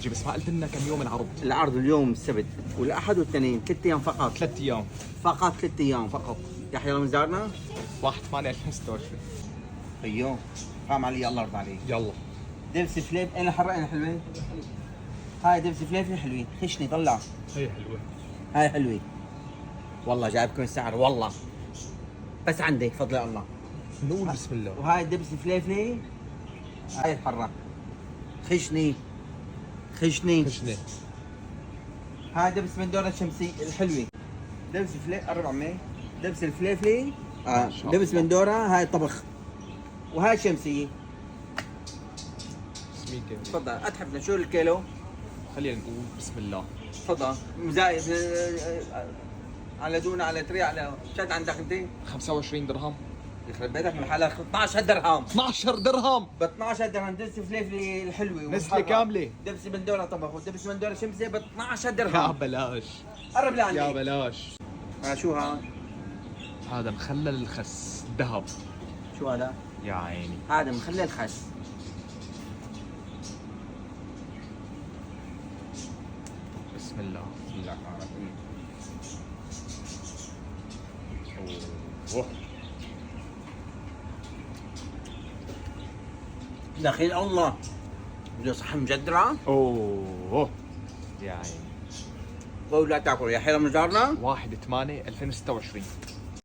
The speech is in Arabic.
بس ما قلت لنا كم يوم العرض؟ العرض اليوم السبت والاحد والاثنين، 3 ايام فقط. 3 ايام فقط 3 ايام فقط. يحيى رمزارنا 1/8/2026. ايوه قام علي الله يرضى عليك. يلا دبس فليف انا حرة انا حلوين. هاي دبس فليفل حلوين، خشني طلع. هي حلوه. هاي حلوة والله، جايبكم السعر والله، بس عندي بفضل الله. نقول بسم الله. وهاي دبس فليفلي، هاي الحرة خشني خشني. خشنه. هاي دبس من دورة الشمسية الحلوة. دبس فليف 400. دبس الفليفلي دبس من دورة، هاي طبخ. وهاي شمسية. سميكه. تفضل اتحفنا شو الكيلو؟ خلينا نقول بسم الله. تفضل مزايد على دون على تري على شد عندك انت؟ 25 درهم. يخرب بيتك من حالك 12 درهم. 12 درهم ب 12 درهم دبس فليفلي الحلوة نزله كامله. دبس من دورة طبخ ودبس من دورة شمسية ب 12 يا درهم. بلاش. قرب لعندي. يا بلاش. شو ها؟ هذا مخلل الخس ذهب. شو هذا؟ يا عيني. هذا مخلل خس. بسم الله. بسم الله الرحمن الرحيم. اوه دخيل الله بده صحن مجدرة. اوه يا عيني. قول لا تاكل يا حرام جارنا. 1/8/2026.